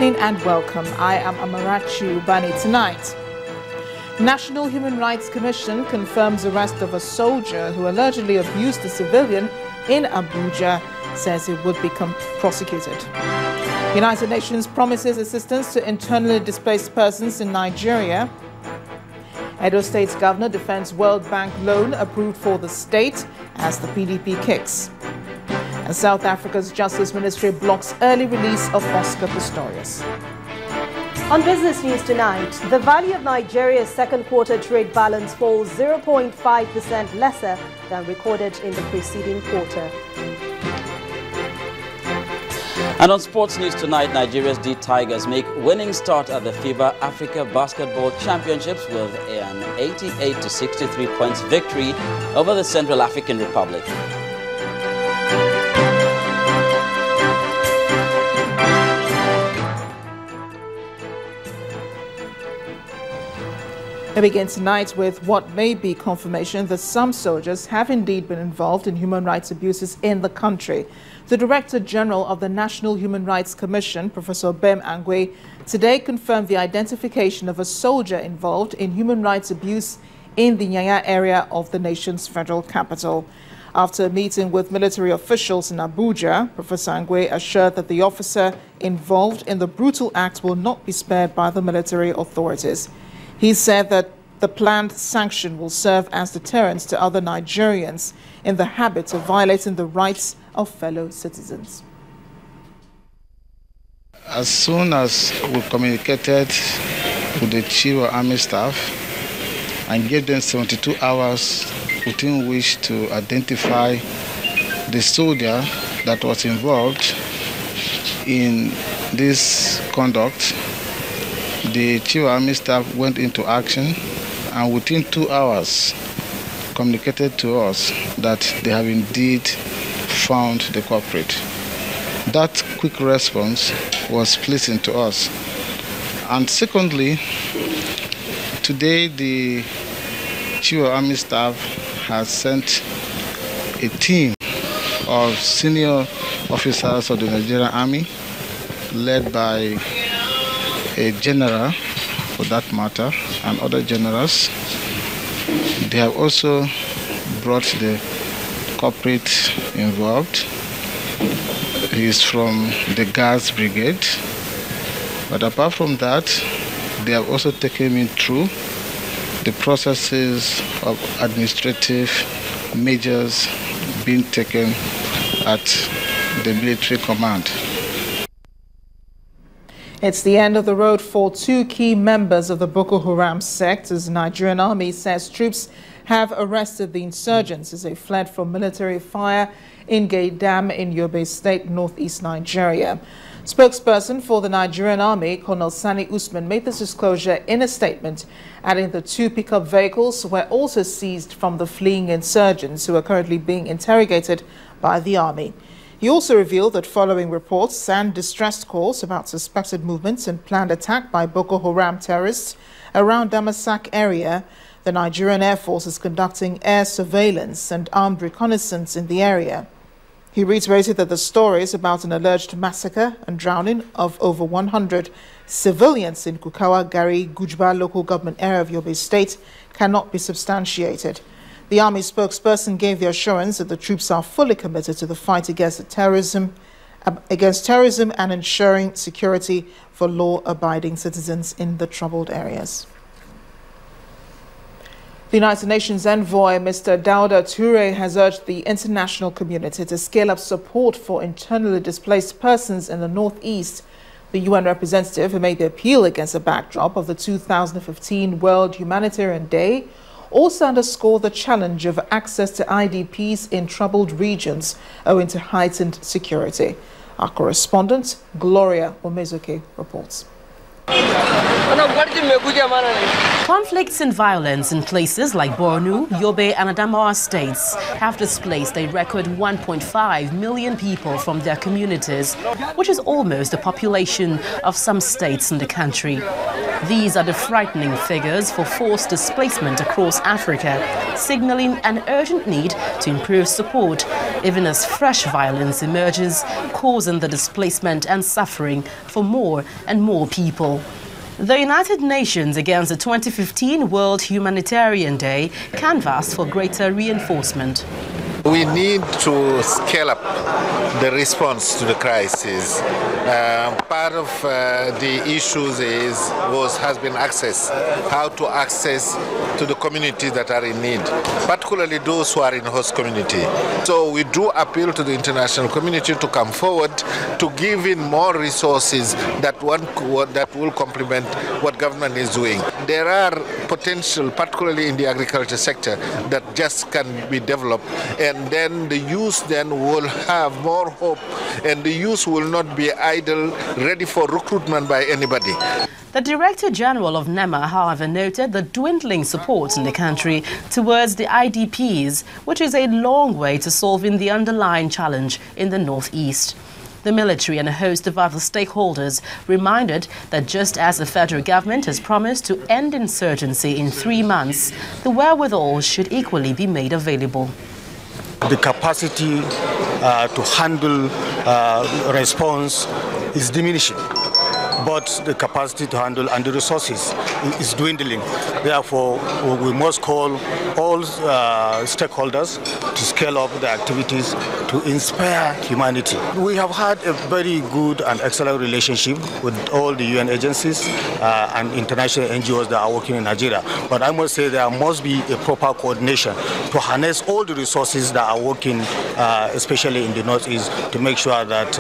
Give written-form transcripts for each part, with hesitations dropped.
evening and welcome. I am Amarachi Ubani. Tonight, National Human Rights Commission confirms arrest of a soldier who allegedly abused a civilian in Abuja, says he would become prosecuted. United Nations promises assistance to internally displaced persons in Nigeria. Edo State's governor defends World Bank loan approved for the state as the PDP kicks. And South Africa's Justice Ministry blocks early release of Oscar Pistorius. On business news tonight, the value of Nigeria's second quarter trade balance falls 0.5% lesser than recorded in the preceding quarter. And on sports news tonight, Nigeria's D Tigers make winning start at the FIBA Africa Basketball Championships with an 88-63 points victory over the Central African Republic. We begin tonight with what may be confirmation that some soldiers have indeed been involved in human rights abuses in the country. The Director General of the National Human Rights Commission, Professor Bem Angwe, today confirmed the identification of a soldier involved in human rights abuse in the Nyanya area of the nation's federal capital. After a meeting with military officials in Abuja, Professor Angwe assured that the officer involved in the brutal act will not be spared by the military authorities. He said that the planned sanction will serve as deterrence to other Nigerians in the habit of violating the rights of fellow citizens. As soon as we communicated with the Chief of Army Staff and gave them 72 hours within which to identify the soldier that was involved in this conduct, the Chief of Army Staff went into action and within 2 hours communicated to us that they have indeed found the culprit. That quick response was pleasing to us. And secondly, today the Chief of Army Staff has sent a team of senior officers of the Nigerian Army led by a general, for that matter, and other generals. They have also brought the culprit involved. He is from the Guards Brigade. But apart from that, they have also taken him through the processes of administrative measures being taken at the military command. It's the end of the road for two key members of the Boko Haram sect, as the Nigerian army says troops have arrested the insurgents as they fled from military fire in Gaidam in Yobe State, northeast Nigeria. Spokesperson for the Nigerian army, Colonel Sani Usman, made this disclosure in a statement, adding the two pickup vehicles were also seized from the fleeing insurgents who are currently being interrogated by the army. He also revealed that following reports and distressed calls about suspected movements and planned attack by Boko Haram terrorists around Damasak area, the Nigerian Air Force is conducting air surveillance and armed reconnaissance in the area. He reiterated that the stories about an alleged massacre and drowning of over 100 civilians in Kukawa Gari Gujba local government area of Yobe State cannot be substantiated. The army spokesperson gave the assurance that the troops are fully committed to the fight against terrorism and ensuring security for law-abiding citizens in the troubled areas. The United Nations Envoy, Mr. Dauda Toure, has urged the international community to scale up support for internally displaced persons in the northeast. The UN representative, who made the appeal against the backdrop of the 2015 World Humanitarian Day, also underscored the challenge of access to IDPs in troubled regions owing to heightened security. Our correspondent, Gloria Omezuke, reports. Conflicts and violence in places like Borno, Yobe and Adamawa states have displaced a record 1.5 million people from their communities, which is almost the population of some states in the country. These are the frightening figures for forced displacement across Africa, signaling an urgent need to improve support, even as fresh violence emerges, causing the displacement and suffering for more and more people. The United Nations, against the 2015 World Humanitarian Day, canvassed for greater reinforcement. We need to scale up the response to the crisis. Part of the issues has been access, how to access to the communities that are in need, particularly those who are in host community. So we do appeal to the international community to come forward to give in more resources that will complement what government is doing. There are potential, particularly in the agriculture sector, that just can be developed, and then the youth then will have more hope, and the youth will not be idle, ready for recruitment by anybody. The Director General of NEMA, however, noted the dwindling support in the country towards the IDPs, which is a long way to solving the underlying challenge in the northeast. The military and a host of other stakeholders reminded that just as the federal government has promised to end insurgency in 3 months, the wherewithal should equally be made available. The capacity to handle response is diminishing, but the capacity to handle and the resources is dwindling. Therefore, we must call all stakeholders to scale up the activities to inspire humanity. We have had a very good and excellent relationship with all the UN agencies and international NGOs that are working in Nigeria. But I must say there must be a proper coordination to harness all the resources that are working, especially in the Northeast, to make sure that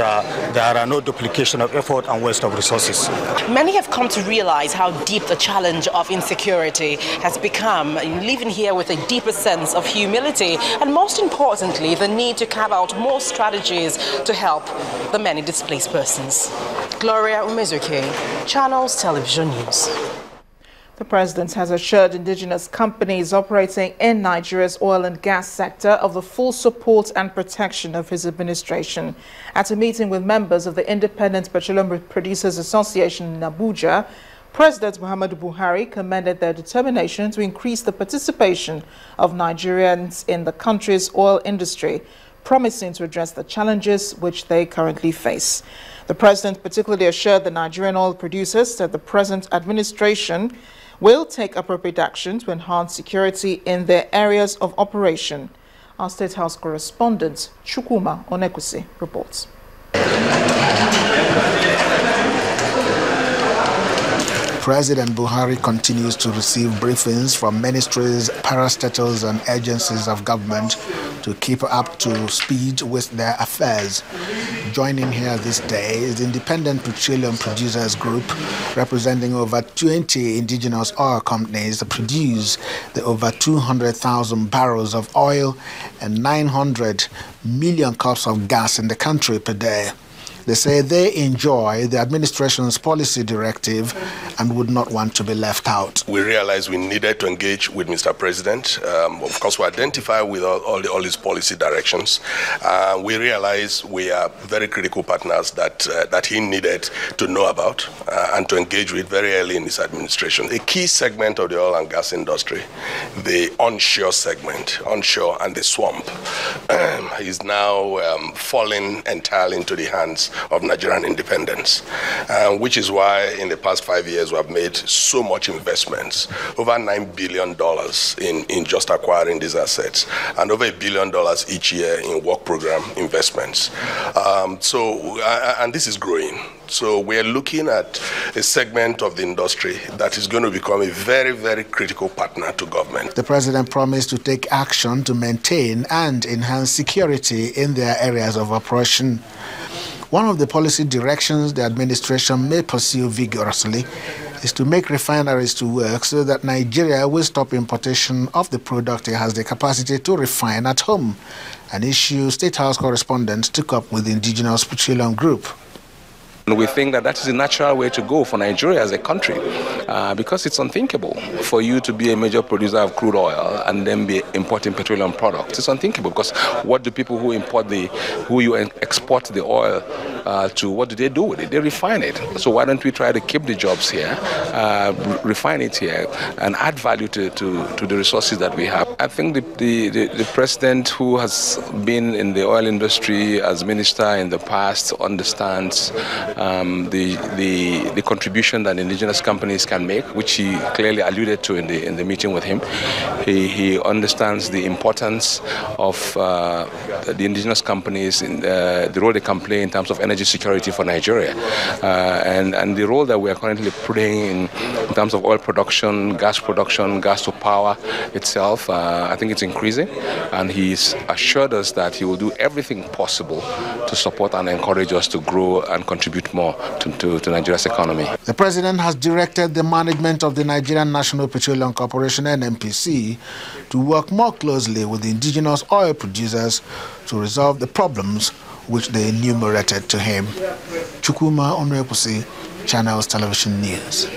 there are no duplication of effort and waste of resources. Many have come to realize how deep the challenge of insecurity has become, living here with a deeper sense of humility and, most importantly, the need to carve out more strategies to help the many displaced persons. Gloria Umezuke, Channels Television News. The president has assured indigenous companies operating in Nigeria's oil and gas sector of the full support and protection of his administration. At a meeting with members of the Independent Petroleum Producers Association in Abuja, President Muhammadu Buhari commended their determination to increase the participation of Nigerians in the country's oil industry, promising to address the challenges which they currently face. The president particularly assured the Nigerian oil producers that the present administration will take appropriate action to enhance security in their areas of operation. Our State House correspondent, Chukwuma Onekusi, reports. President Buhari continues to receive briefings from ministries, parastatals and agencies of government to keep up to speed with their affairs. Joining here this day is the Independent Petroleum Producers Group, representing over 20 indigenous oil companies that produce the over 200,000 barrels of oil and 900 million cups of gas in the country per day. They say they enjoy the administration's policy directive and would not want to be left out. We realized we needed to engage with Mr. President. Of course, we identify with all his policy directions. We realize we are very critical partners that he needed to know about and to engage with very early in his administration. A key segment of the oil and gas industry, the onshore segment, onshore and the swamp, is now falling entirely into the hands of Nigerian independence, which is why in the past 5 years we have made so much investments, over $9 billion in just acquiring these assets, and over $1 billion each year in work program investments. And this is growing. So we are looking at a segment of the industry that is going to become a very, very critical partner to government. The president promised to take action to maintain and enhance security in their areas of operation. One of the policy directions the administration may pursue vigorously is to make refineries to work so that Nigeria will stop importation of the product it has the capacity to refine at home, an issue State House correspondents took up with the Indigenous Petroleum Group. And we think that that is a natural way to go for Nigeria as a country, because it's unthinkable for you to be a major producer of crude oil and then be importing petroleum products. It's unthinkable because what do people who export the oil to, what do they do with it? They refine it. So why don't we try to keep the jobs here, refine it here, and add value to the resources that we have? I think the president who has been in the oil industry as minister in the past understands the contribution that indigenous companies can make, which he clearly alluded to in the meeting with him. He understands the importance of the indigenous companies in the role they can play in terms of energy security for Nigeria, and the role that we are currently playing in terms of oil production, gas to power itself. I think it's increasing, and he's assured us that he will do everything possible to support and encourage us to grow and contribute more to Nigeria's economy. The president has directed the management of the Nigerian National Petroleum Corporation, NNPC, to work more closely with the indigenous oil producers to resolve the problems which they enumerated to him. Chukwuma Onrepusi, Channels Television News.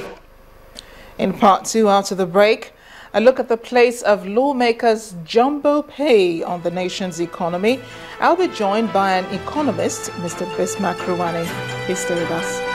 In part two, after the break, a look at the place of lawmakers' jumbo pay on the nation's economy. I'll be joined by an economist, Mr. Bismarck Ruwani. Please stay with us.